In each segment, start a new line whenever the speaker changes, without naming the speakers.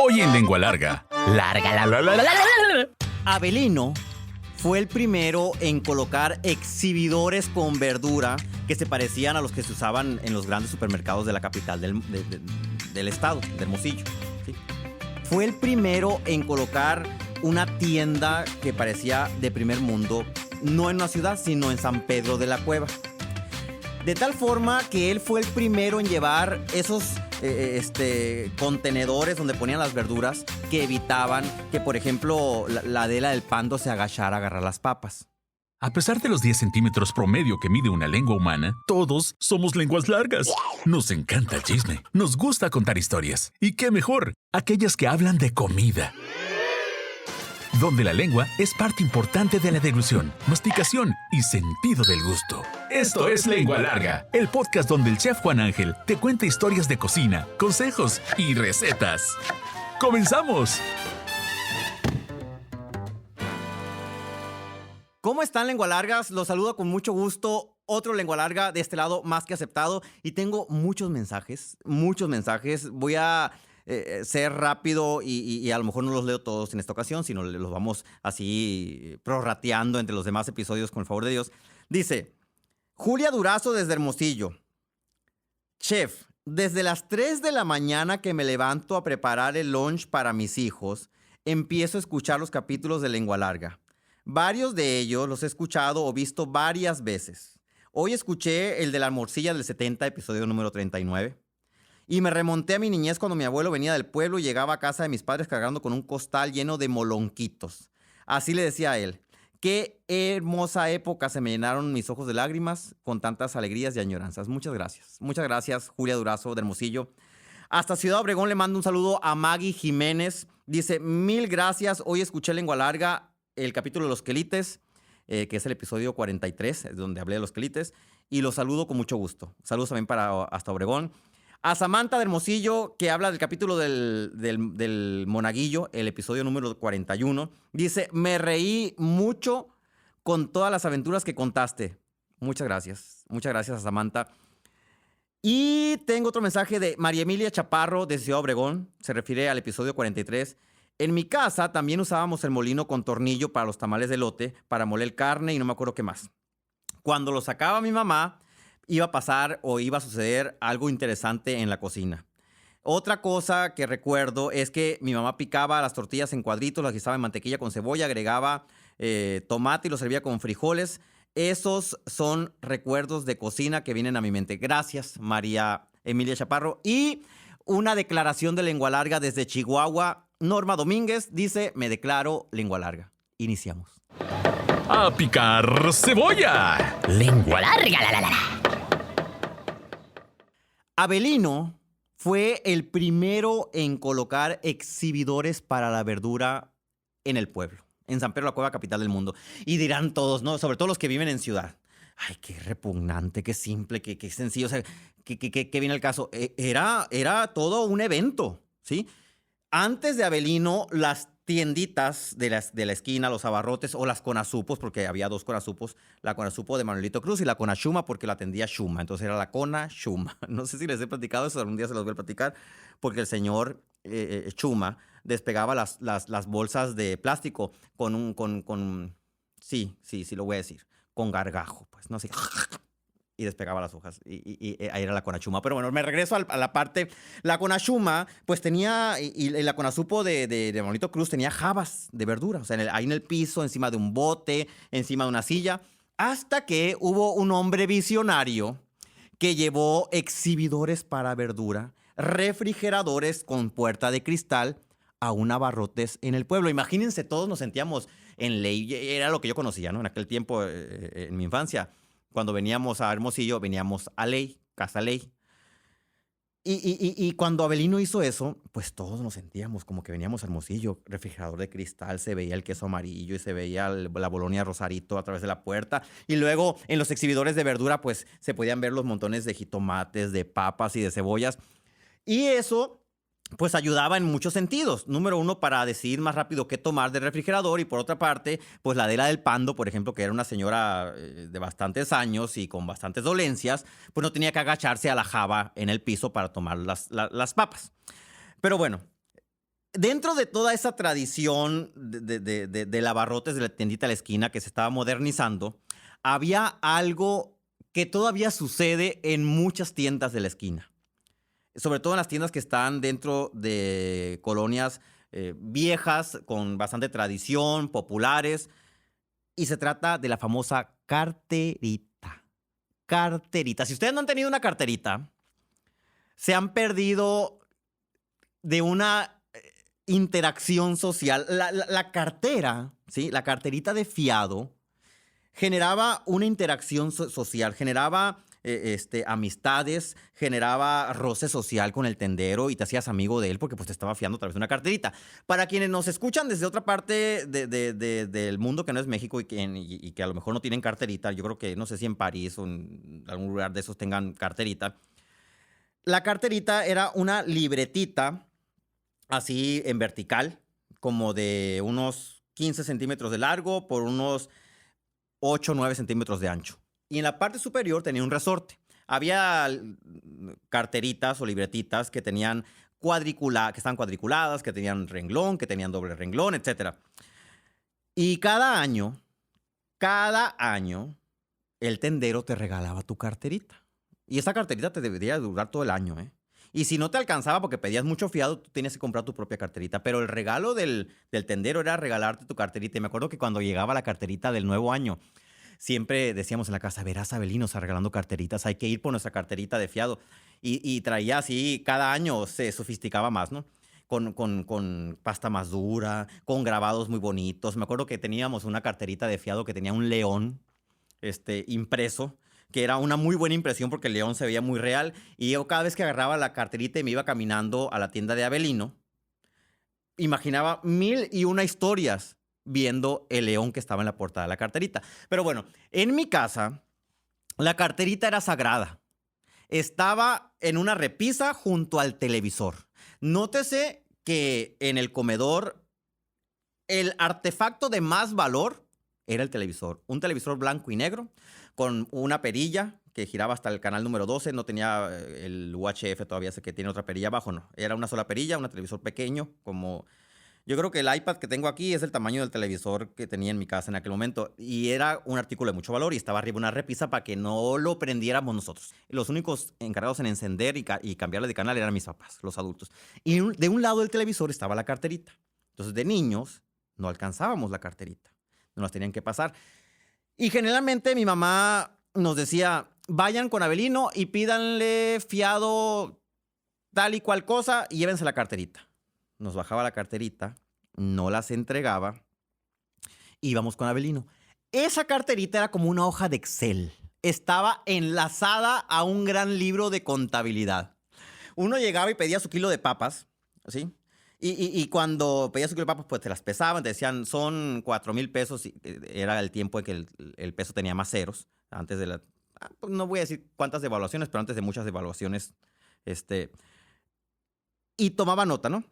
Hoy en Lengua Larga.
Avelino fue el primero en colocar exhibidores con verdura que se parecían a los que se usaban en los grandes supermercados de la capital del estado, de Hermosillo. ¿Sí? Fue el primero en colocar una tienda que parecía de primer mundo, no en una ciudad, sino en San Pedro de la Cueva. De tal forma que él fue el primero en llevar esos contenedores donde ponían las verduras que evitaban que, por ejemplo, la Adela del Pando se agachara a agarrar las papas.
A pesar de los 10 centímetros promedio que mide una lengua humana, todos somos lenguas largas. Nos encanta el chisme, nos gusta contar historias. Y qué mejor, aquellas que hablan de comida. Donde la lengua es parte importante de la deglución, masticación y sentido del gusto. Esto es Lengua Larga, el podcast donde el chef Juan Ángel te cuenta historias de cocina, consejos y recetas. ¡Comenzamos!
¿Cómo están, Lengua Largas? Los saludo con mucho gusto. Otro Lengua Larga de este lado, más que aceptado. Y tengo muchos mensajes. Voy a ser rápido y a lo mejor no los leo todos en esta ocasión, sino los vamos así prorrateando entre los demás episodios con el favor de Dios. Dice, Julia Durazo desde Hermosillo. Chef, desde las 3 de la mañana que me levanto a preparar el lunch para mis hijos, empiezo a escuchar los capítulos de Lengua Larga. Varios de ellos los he escuchado o visto varias veces. Hoy escuché el de la morcilla del 70, episodio número 39. Y me remonté a mi niñez cuando mi abuelo venía del pueblo y llegaba a casa de mis padres cargando con un costal lleno de molonquitos. Así le decía a él. Qué hermosa época, se me llenaron mis ojos de lágrimas con tantas alegrías y añoranzas. Muchas gracias. Muchas gracias, Julia Durazo de Hermosillo. Hasta Ciudad Obregón le mando un saludo a Maggie Jiménez. Dice, 1000 gracias. Hoy escuché Lengua Larga, el capítulo de los quelites, que es el episodio 43, donde hablé de los quelites. Y los saludo con mucho gusto. Saludos también para hasta Obregón. A Samantha de Hermosillo, que habla del capítulo del monaguillo, el episodio número 41. Dice, me reí mucho con todas las aventuras que contaste. Muchas gracias. Muchas gracias a Samantha. Y tengo otro mensaje de María Emilia Chaparro de Ciudad Obregón. Se refiere al episodio 43. En mi casa también usábamos el molino con tornillo para los tamales de elote, para moler carne y no me acuerdo qué más. Cuando lo sacaba mi mamá, iba a pasar o iba a suceder algo interesante en la cocina. Otra cosa que recuerdo es que mi mamá picaba las tortillas en cuadritos, las guisaba en mantequilla con cebolla, agregaba tomate y lo servía con frijoles. Esos son recuerdos de cocina que vienen a mi mente. Gracias, María Emilia Chaparro. Y una declaración de Lengua Larga desde Chihuahua. Norma Domínguez dice, me declaro Lengua Larga. Iniciamos.
¡A picar cebolla!
Lengua larga,
Avelino fue el primero en colocar exhibidores para la verdura en el pueblo, en San Pedro de la Cueva, capital del mundo. Y dirán todos, ¿no? Sobre todo los que viven en ciudad. Ay, qué repugnante, qué simple, qué sencillo. O sea, qué viene el caso. Era todo un evento, ¿sí? Antes de Avelino, las tienditas de la esquina, los abarrotes o las conazupos, porque había dos conazupos, la conazupo de Manuelito Cruz y la conachuma porque la atendía Shuma, entonces era la conachuma. No sé si les he platicado eso, algún día se los voy a platicar, porque el señor Chuma despegaba las bolsas de plástico sí, lo voy a decir, con gargajo, pues, no sé, y despegaba las hojas, y ahí era la conachuma. Pero bueno, me regreso a la parte. La conachuma, pues tenía, y la conazupo de Manuelito Cruz tenía jabas de verdura, o sea, ahí en el piso, encima de un bote, encima de una silla, hasta que hubo un hombre visionario que llevó exhibidores para verdura, refrigeradores con puerta de cristal a un abarrotes en el pueblo. Imagínense, todos nos sentíamos en ley, era lo que yo conocía, ¿no? En aquel tiempo, en mi infancia. Cuando veníamos a Hermosillo, veníamos a Ley, Casa Ley. Y cuando Avelino hizo eso, pues todos nos sentíamos como que veníamos a Hermosillo. Refrigerador de cristal, se veía el queso amarillo y se veía la Bolonia Rosarito a través de la puerta. Y luego en los exhibidores de verdura, pues se podían ver los montones de jitomates, de papas y de cebollas. Y eso pues ayudaba en muchos sentidos. Número uno, para decidir más rápido qué tomar del refrigerador, y por otra parte, pues la Adela del Pando, por ejemplo, que era una señora de bastantes años y con bastantes dolencias, pues no tenía que agacharse a la java en el piso para tomar las papas. Pero bueno, Dentro de toda esa tradición de abarrotes de la tiendita a la esquina que se estaba modernizando, había algo que todavía sucede en muchas tiendas de la esquina. Sobre todo en las tiendas que están dentro de colonias viejas, con bastante tradición, populares. Y se trata de la famosa carterita. Carterita. Si ustedes no han tenido una carterita, se han perdido de una interacción social. La cartera, ¿sí? La carterita de fiado generaba una interacción social, generaba amistades, generaba roce social con el tendero y te hacías amigo de él porque pues, te estaba fiando a través de una carterita. Para quienes nos escuchan desde otra parte del mundo que no es México y que a lo mejor no tienen carterita, yo creo que no sé si en París o en algún lugar de esos tengan carterita. La carterita era una libretita así en vertical, como de unos 15 centímetros de largo por unos 8 o 9 centímetros de ancho. Y en la parte superior tenía un resorte. Había carteritas o libretitas que tenían que estaban cuadriculadas, que tenían renglón, que tenían doble renglón, etc. Y cada año, el tendero te regalaba tu carterita. Y esa carterita te debería durar todo el año, ¿eh? Y si no te alcanzaba porque pedías mucho fiado, tú tenías que comprar tu propia carterita. Pero el regalo del tendero era regalarte tu carterita. Y me acuerdo que cuando llegaba la carterita del nuevo año, siempre decíamos en la casa, verás a Abelino está regalando carteritas, hay que ir por nuestra carterita de fiado. Y traía así, cada año se sofisticaba más, ¿no? Con pasta más dura, con grabados muy bonitos. Me acuerdo que teníamos una carterita de fiado que tenía un león impreso, que era una muy buena impresión porque el león se veía muy real. Y yo cada vez que agarraba la carterita y me iba caminando a la tienda de Abelino, imaginaba 1001 historias viendo el león que estaba en la portada de la carterita. Pero bueno, en mi casa, la carterita era sagrada. Estaba en una repisa junto al televisor. Nótese que en el comedor el artefacto de más valor era el televisor. Un televisor blanco y negro con una perilla que giraba hasta el canal número 12. No tenía el UHF todavía, sé que tiene otra perilla abajo, no. Era una sola perilla, un televisor pequeño, como... Yo creo que el iPad que tengo aquí es el tamaño del televisor que tenía en mi casa en aquel momento. Y era un artículo de mucho valor y estaba arriba una repisa para que no lo prendiéramos nosotros. Los únicos encargados en encender y cambiarle de canal eran mis papás, los adultos. Y de un lado del televisor estaba la carterita. Entonces, de niños, no alcanzábamos la carterita. Nos las tenían que pasar. Y generalmente mi mamá nos decía, vayan con Abelino y pídanle fiado tal y cual cosa y llévense la carterita. Nos bajaba la carterita, no las entregaba, íbamos con Abelino. Esa carterita era como una hoja de Excel. Estaba enlazada a un gran libro de contabilidad. Uno llegaba y pedía su kilo de papas, ¿sí? Y cuando pedías su kilo de papas, pues te las pesaban, te decían, son 4,000 pesos. Y era el tiempo en que el peso tenía más ceros, antes de la... Pues no voy a decir cuántas devaluaciones, pero antes de muchas devaluaciones. Y tomaba nota, ¿no?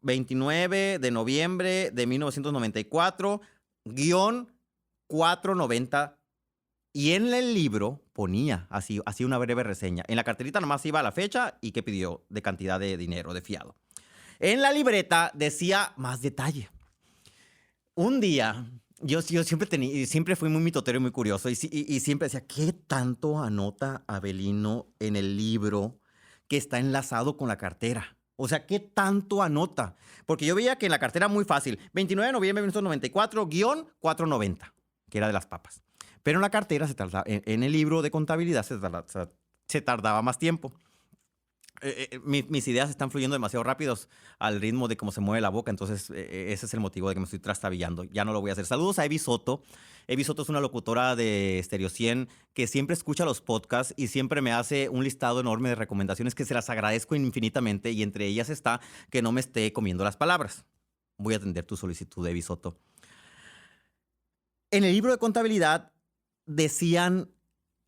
29 de noviembre de 1994, guión 490. Y en el libro ponía así una breve reseña. En la carterita nomás iba la fecha y qué pidió de cantidad de dinero, de fiado. En la libreta decía más detalle. Un día, yo siempre fui muy mitotero y muy curioso y siempre decía, ¿qué tanto anota Abelino en el libro que está enlazado con la cartera? O sea, ¿qué tanto anota? Porque yo veía que en la cartera muy fácil, 29 de noviembre de 1994, guión 490, que era de las papas. Pero en la cartera en el libro de contabilidad se tardaba más tiempo. Mis ideas están fluyendo demasiado rápidos al ritmo de cómo se mueve la boca, entonces ese es el motivo de que me estoy trastabillando. Ya no lo voy a hacer. Saludos a Evi Soto. Evi Soto es una locutora de Stereo 100 que siempre escucha los podcasts y siempre me hace un listado enorme de recomendaciones que se las agradezco infinitamente y entre ellas está que no me esté comiendo las palabras. Voy a atender tu solicitud, Evi Soto. En el libro de contabilidad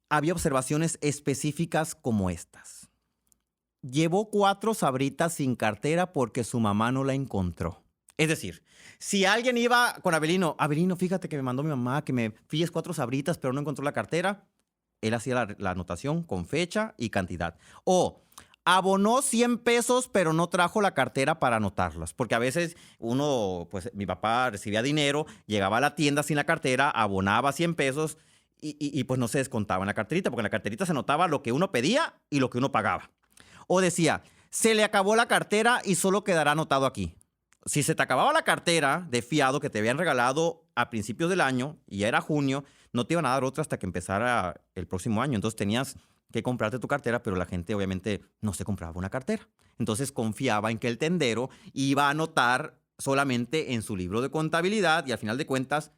había observaciones específicas como estas. Llevó 4 sabritas sin cartera porque su mamá no la encontró. Es decir, si alguien iba con Abelino, fíjate que me mandó mi mamá que me pilles 4 sabritas, pero no encontró la cartera, él hacía la anotación con fecha y cantidad. O, Abonó 100 pesos, pero no trajo la cartera para anotarlas. Porque a veces uno, pues mi papá recibía dinero, llegaba a la tienda sin la cartera, abonaba 100 pesos y pues no se descontaba en la carterita, porque en la carterita se anotaba lo que uno pedía y lo que uno pagaba. O decía, se le acabó la cartera y solo quedará anotado aquí. Si se te acababa la cartera de fiado que te habían regalado a principios del año, y ya era junio, no te iban a dar otra hasta que empezara el próximo año. Entonces tenías que comprarte tu cartera, pero la gente obviamente no se compraba una cartera. Entonces confiaba en que el tendero iba a anotar solamente en su libro de contabilidad y al final de cuentas,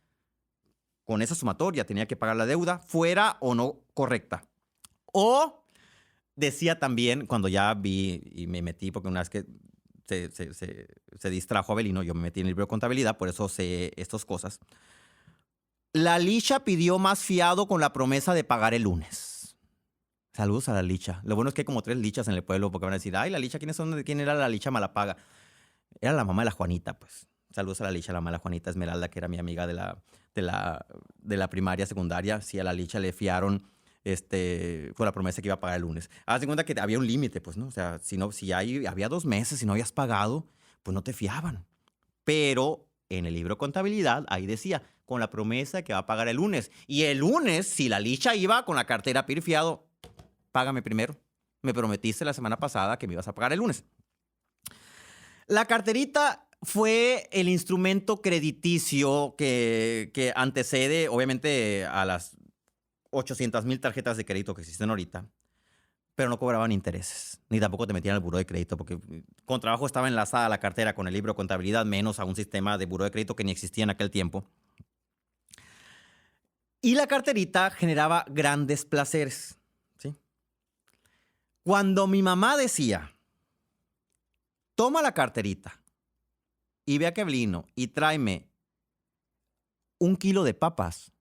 con esa sumatoria tenía que pagar la deuda, fuera o no correcta. O decía también, cuando ya vi y me metí, porque una vez que se distrajo Abelino, yo me metí en el libro de contabilidad, por eso sé estas cosas. La Licha pidió más fiado con la promesa de pagar el lunes. Saludos a la Licha. Lo bueno es que hay como 3 Lichas en el pueblo, porque van a decir, ay, la Licha, ¿quién era la Licha Malapaga? Era la mamá de la Juanita, pues. Saludos a la Licha, la mamá de la Juanita Esmeralda, que era mi amiga de la primaria, secundaria. Sí, a la Licha le fiaron con la promesa que iba a pagar el lunes. Haz de cuenta que había un límite, pues, ¿no? O sea, si había 2 meses y no habías pagado, pues no te fiaban. Pero en el libro de contabilidad, ahí decía, con la promesa que va a pagar el lunes. Y el lunes, si la Licha iba con la cartera a pedir fiado, págame primero. Me prometiste la semana pasada que me ibas a pagar el lunes. La carterita fue el instrumento crediticio que antecede, obviamente, a las 800,000 tarjetas de crédito que existen ahorita, pero no cobraban intereses, ni tampoco te metían al buró de crédito, porque con trabajo estaba enlazada la cartera con el libro de contabilidad, menos a un sistema de buró de crédito que ni existía en aquel tiempo. Y la carterita generaba grandes placeres, ¿sí? Cuando mi mamá decía, toma la carterita y ve a Keblino y tráeme 1 kilo de papas,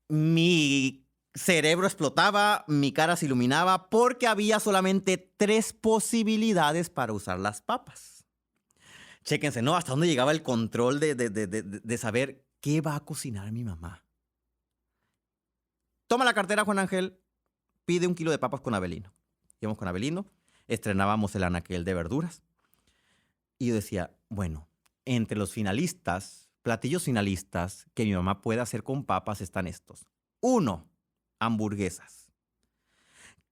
mi cerebro explotaba, mi cara se iluminaba, porque había solamente 3 posibilidades para usar las papas. Chéquense, ¿no? Hasta dónde llegaba el control de saber qué va a cocinar mi mamá. Toma la cartera, Juan Ángel, pide 1 kilo de papas con Abelino. Íbamos con Abelino, estrenábamos el anaquel de verduras. Y yo decía, bueno, entre los finalistas, platillos finalistas que mi mamá puede hacer con papas están estos. 1, hamburguesas.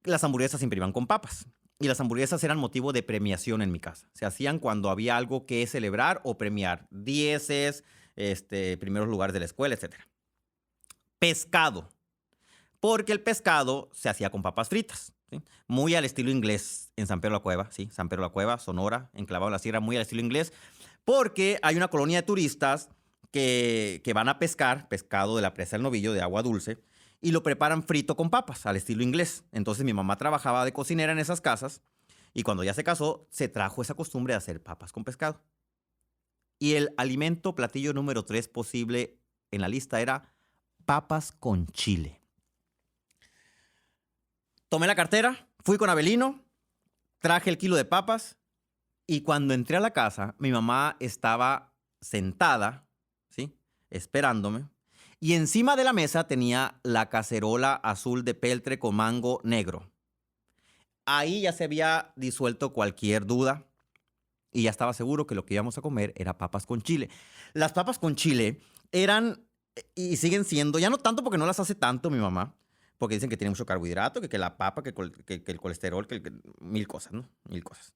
Las hamburguesas siempre iban con papas. Y las hamburguesas eran motivo de premiación en mi casa. Se hacían cuando había algo que celebrar o premiar. 10, primeros lugares de la escuela, etc. Pescado. Porque el pescado se hacía con papas fritas, ¿sí? Muy al estilo inglés en San Pedro la Cueva, ¿sí? San Pedro la Cueva, Sonora, enclavado en la sierra, muy al estilo inglés. Porque hay una colonia de turistas que van a pescar pescado de la presa del Novillo, de agua dulce, y lo preparan frito con papas, al estilo inglés. Entonces mi mamá trabajaba de cocinera en esas casas, y cuando ya se casó, se trajo esa costumbre de hacer papas con pescado. Y el alimento platillo número 3 posible en la lista era papas con chile. Tomé la cartera, fui con Abelino, traje el kilo de papas, y cuando entré a la casa, mi mamá estaba sentada, ¿sí? Esperándome. Y encima de la mesa tenía la cacerola azul de peltre con mango negro. Ahí ya se había disuelto cualquier duda y ya estaba seguro que lo que íbamos a comer era papas con chile. Las papas con chile eran y siguen siendo, ya no tanto porque no las hace tanto mi mamá, porque dicen que tiene mucho carbohidrato, que la papa, que el colesterol, mil cosas, ¿no? Mil cosas.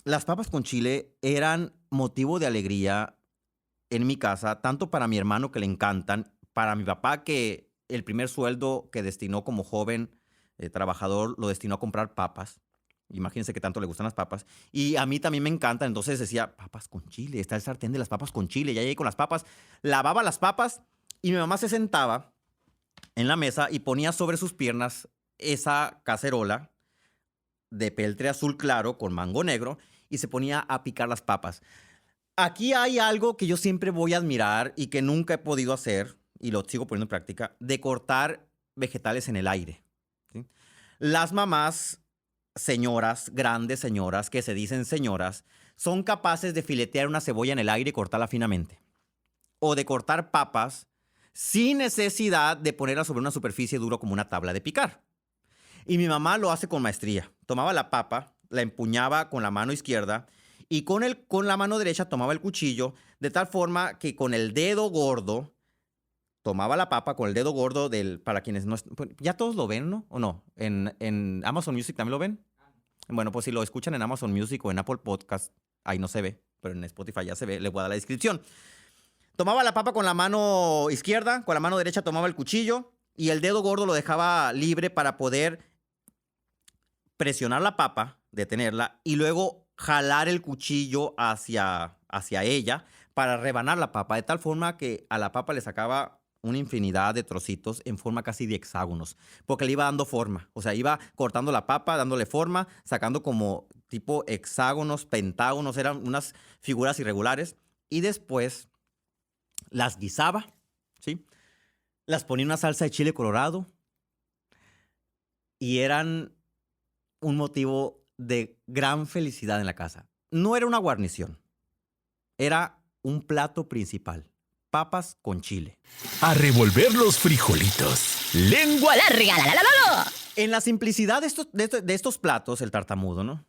Las papas con chile eran motivo de alegría en mi casa, tanto para mi hermano, que le encantan, para mi papá, que el primer sueldo que destinó como joven trabajador lo destinó a comprar papas. Imagínense que tanto le gustan las papas. Y a mí también me encantan, entonces decía, papas con chile, está el sartén de las papas con chile. Ya llegué con las papas, lavaba las papas y mi mamá se sentaba en la mesa y ponía sobre sus piernas esa cacerola de peltre azul claro con mango negro y se ponía a picar las papas. Aquí hay algo que yo siempre voy a admirar y que nunca he podido hacer, y lo sigo poniendo en práctica, de cortar vegetales en el aire, ¿sí? Las mamás, señoras, grandes señoras, que se dicen señoras, son capaces de filetear una cebolla en el aire y cortarla finamente. O de cortar papas sin necesidad de ponerla sobre una superficie dura como una tabla de picar. Y mi mamá lo hace con maestría. Tomaba la papa, la empuñaba con la mano izquierda y con la mano derecha tomaba el cuchillo, de tal forma que con el dedo gordo, tomaba la papa con el dedo gordo para quienes no... Ya todos lo ven, ¿no? ¿O no? En Amazon Music también lo ven. Bueno, pues si lo escuchan en Amazon Music o en Apple Podcast, ahí no se ve, pero en Spotify ya se ve, les voy a dar la descripción. Tomaba la papa con la mano izquierda, con la mano derecha tomaba el cuchillo y el dedo gordo lo dejaba libre para poder presionar la papa, detenerla y luego jalar el cuchillo hacia ella para rebanar la papa, de tal forma que a la papa le sacaba una infinidad de trocitos en forma casi de hexágonos, porque le iba dando forma. O sea, iba cortando la papa, dándole forma, sacando como tipo hexágonos, pentágonos, eran unas figuras irregulares. Y después las guisaba, ¿sí? Las ponía en una salsa de chile colorado y eran un motivo de gran felicidad en la casa. No era una guarnición, era un plato principal. Papas con chile.
A revolver los frijolitos. ¡Lengua larga! ¡La, la, la, la!
En la simplicidad de estos platos, el tartamudo, ¿no?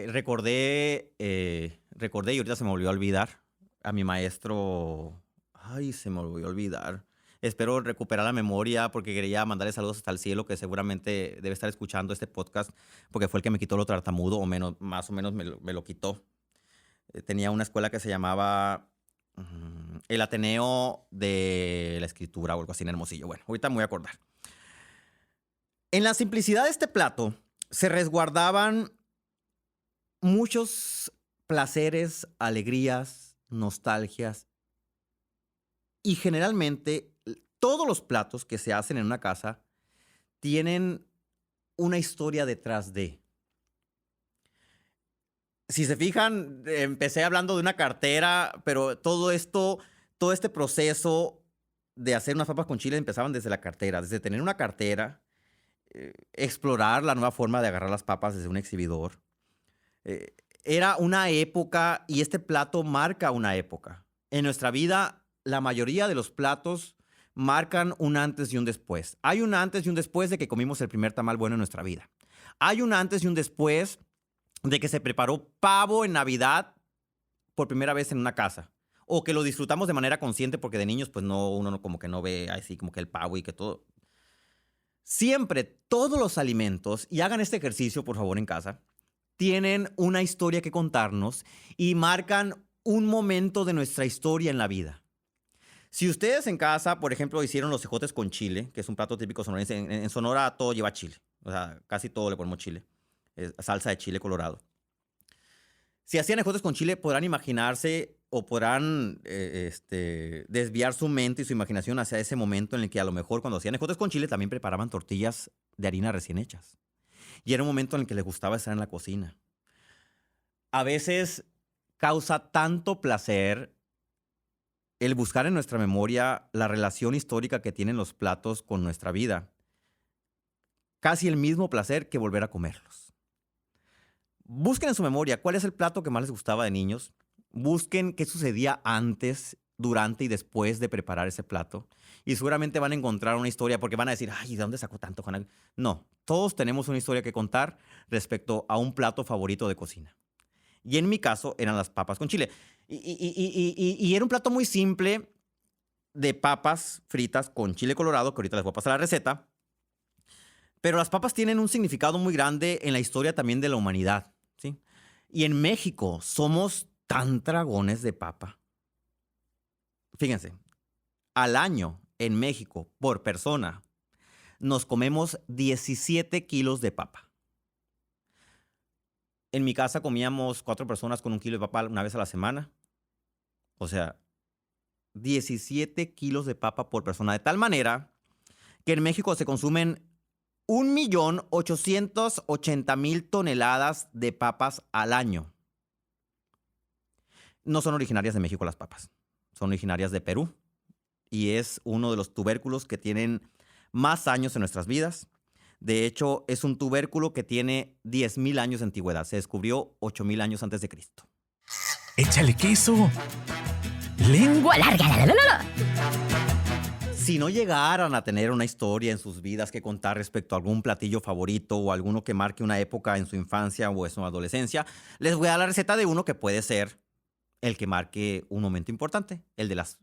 Recordé y ahorita se me volvió a olvidar a mi maestro. Ay, se me volvió a olvidar. Espero recuperar la memoria porque quería mandarle saludos hasta el cielo, que seguramente debe estar escuchando este podcast porque fue el que me quitó lo tartamudo, más o menos me lo quitó. Tenía una escuela que se llamaba el Ateneo de la Escritura o algo así en Hermosillo. Bueno, ahorita me voy a acordar. En la simplicidad de este plato se resguardaban muchos placeres, alegrías, nostalgias y generalmente todos los platos que se hacen en una casa tienen una historia detrás de. Si se fijan, empecé hablando de una cartera, pero todo este proceso de hacer unas papas con chile empezaban desde la cartera, desde tener una cartera, explorar la nueva forma de agarrar las papas desde un exhibidor. Era una época y este plato marca una época. En nuestra vida, la mayoría de los platos marcan un antes y un después. Hay un antes y un después de que comimos el primer tamal bueno en nuestra vida. Hay un antes y un después de que se preparó pavo en Navidad por primera vez en una casa. O que lo disfrutamos de manera consciente porque de niños, pues no, uno como que no ve así como que el pavo y que todo. Siempre, todos los alimentos, y hagan este ejercicio por favor en casa, tienen una historia que contarnos y marcan un momento de nuestra historia en la vida. Si ustedes en casa, por ejemplo, hicieron los ejotes con chile, que es un plato típico sonorense, en Sonora todo lleva chile. O sea, casi todo le ponemos chile. Salsa de chile colorado. Si hacían ejotes con chile, podrán imaginarse o podrán desviar su mente y su imaginación hacia ese momento en el que a lo mejor cuando hacían ejotes con chile también preparaban tortillas de harina recién hechas. Y era un momento en el que les gustaba estar en la cocina. A veces causa tanto placer el buscar en nuestra memoria la relación histórica que tienen los platos con nuestra vida. Casi el mismo placer que volver a comerlos. Busquen en su memoria cuál es el plato que más les gustaba de niños. Busquen qué sucedía antes, durante y después de preparar ese plato. Y seguramente van a encontrar una historia porque van a decir, ay, ¿de dónde sacó tanto, Juan? No, todos tenemos una historia que contar respecto a un plato favorito de cocina. Y en mi caso eran las papas con chile. Y era un plato muy simple de papas fritas con chile colorado, que ahorita les voy a pasar la receta. Pero las papas tienen un significado muy grande en la historia también de la humanidad, ¿sí? Y en México somos tan dragones de papa. Fíjense, al año en México, por persona, nos comemos 17 kilos de papa. En mi casa comíamos 4 personas con 1 kilo de papa una vez a la semana. O sea, 17 kilos de papa por persona. De tal manera que en México se consumen 1.880.000 toneladas de papas al año. No son originarias de México las papas. Son originarias de Perú. Y es uno de los tubérculos que tienen más años en nuestras vidas. De hecho, es un tubérculo que tiene 10.000 años de antigüedad. Se descubrió 8.000 años antes de Cristo.
¡Échale queso! ¡Lengua larga! La, la, la, la.
Si no llegaran a tener una historia en sus vidas que contar respecto a algún platillo favorito o alguno que marque una época en su infancia o en su adolescencia, les voy a dar la receta de uno que puede ser el que marque un momento importante, el de las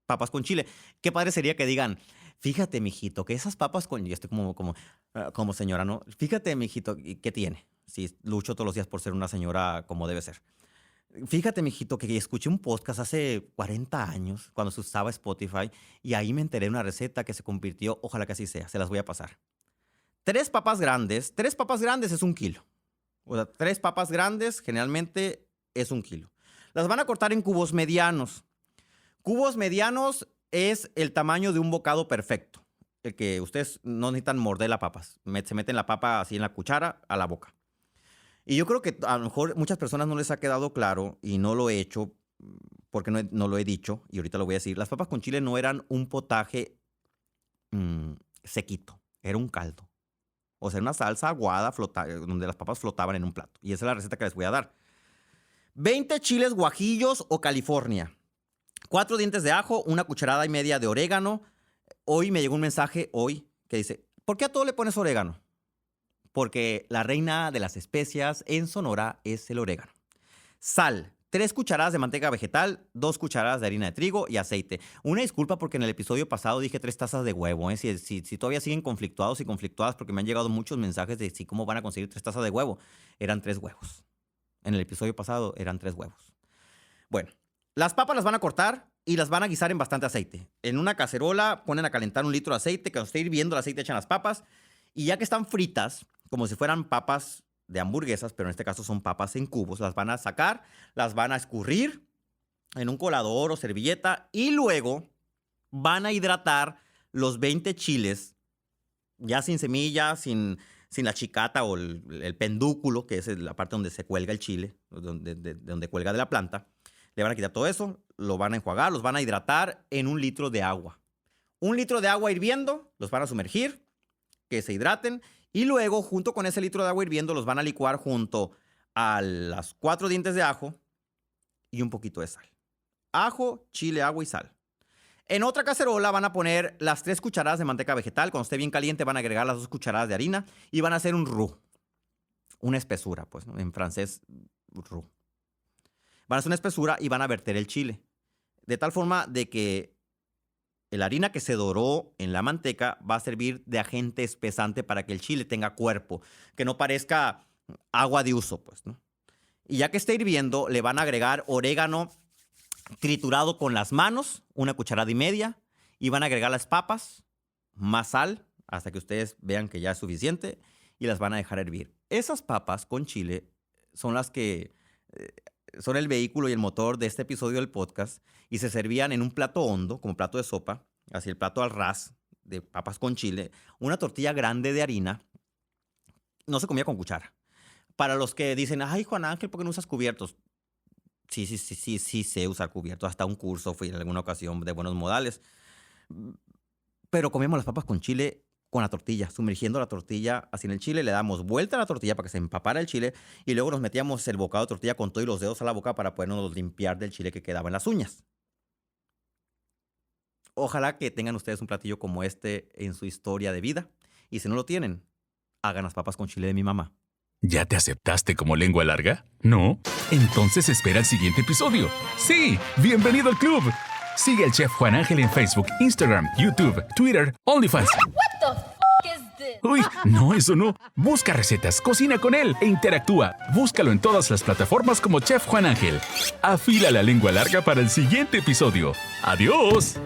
papas con chile. Qué padre sería que digan, fíjate, mijito, que esas papas con... Yo estoy como señora, ¿no? Fíjate, mijito, ¿qué tiene? Sí, lucho todos los días por ser una señora como debe ser. Fíjate, mijito, que escuché un podcast hace 40 años, cuando se usaba Spotify, y ahí me enteré de una receta que se convirtió, ojalá que así sea, se las voy a pasar. 3 papas grandes es 1 kilo. O sea, 3 papas grandes generalmente es 1 kilo. Las van a cortar en cubos medianos. Cubos medianos es el tamaño de un bocado perfecto. El que ustedes no necesitan morder las papas. Se meten la papa así en la cuchara a la boca. Y yo creo que a lo mejor muchas personas no les ha quedado claro y no lo he hecho porque no lo he dicho y ahorita lo voy a decir. Las papas con chile no eran un potaje sequito, era un caldo. O sea, una salsa aguada donde las papas flotaban en un plato. Y esa es la receta que les voy a dar. 20 chiles guajillos o California. 4 dientes de ajo, 1 cucharada y media de orégano. Hoy me llegó un mensaje que dice, ¿por qué a todo le pones orégano? Porque la reina de las especias en Sonora es el orégano. Sal, 3 cucharadas de manteca vegetal, 2 cucharadas de harina de trigo y aceite. Una disculpa porque en el episodio pasado dije 3 tazas de huevo. Si todavía siguen conflictuados y conflictuadas porque me han llegado muchos mensajes de cómo van a conseguir 3 tazas de huevo. Eran 3 huevos. En el episodio pasado eran 3 huevos. Bueno, las papas las van a cortar y las van a guisar en bastante aceite. En una cacerola ponen a calentar 1 litro de aceite. Cuando esté hirviendo el aceite echan las papas. Y ya que están fritas, como si fueran papas de hamburguesas, pero en este caso son papas en cubos, las van a sacar, las van a escurrir en un colador o servilleta y luego van a hidratar los 20 chiles, ya sin semillas, sin la chicata o el pendúculo, que es la parte donde se cuelga el chile, donde cuelga de la planta. Le van a quitar todo eso, lo van a enjuagar, los van a hidratar en 1 litro de agua. 1 litro de agua hirviendo, los van a sumergir, que se hidraten. Y luego, junto con ese litro de agua hirviendo, los van a licuar junto a las 4 dientes de ajo y un poquito de sal. Ajo, chile, agua y sal. En otra cacerola van a poner las 3 cucharadas de manteca vegetal. Cuando esté bien caliente van a agregar las 2 cucharadas de harina y van a hacer un roux. Una espesura, pues, ¿no? En francés, roux. Van a hacer una espesura y van a verter el chile. De tal forma de que la harina que se doró en la manteca va a servir de agente espesante para que el chile tenga cuerpo, que no parezca agua de uso, pues, ¿no? Y ya que esté hirviendo, le van a agregar orégano triturado con las manos, 1 cucharada y media, y van a agregar las papas, más sal, hasta que ustedes vean que ya es suficiente, y las van a dejar hervir. Esas papas con chile son las que son el vehículo y el motor de este episodio del podcast y se servían en un plato hondo, como plato de sopa, así el plato al ras de papas con chile, una tortilla grande de harina. No se comía con cuchara. Para los que dicen, ay, Juan Ángel, ¿por qué no usas cubiertos? Sí, sé usar cubiertos. Hasta un curso fui en alguna ocasión de buenos modales. Pero comíamos las papas con chile con la tortilla, sumergiendo la tortilla así en el chile, le damos vuelta a la tortilla para que se empapara el chile y luego nos metíamos el bocado de tortilla con todo y los dedos a la boca para podernos limpiar del chile que quedaba en las uñas. Ojalá que tengan ustedes un platillo como este en su historia de vida y si no lo tienen, hagan las papas con chile de mi mamá.
¿Ya te aceptaste como lengua larga? ¿No? Entonces espera el siguiente episodio. ¡Sí! ¡Bienvenido al club! Sigue al Chef Juan Ángel en Facebook, Instagram, YouTube, Twitter, OnlyFans. Uy, no, eso no. Busca recetas, cocina con él e interactúa. Búscalo en todas las plataformas como Chef Juan Ángel. Afila la lengua larga para el siguiente episodio. ¡Adiós!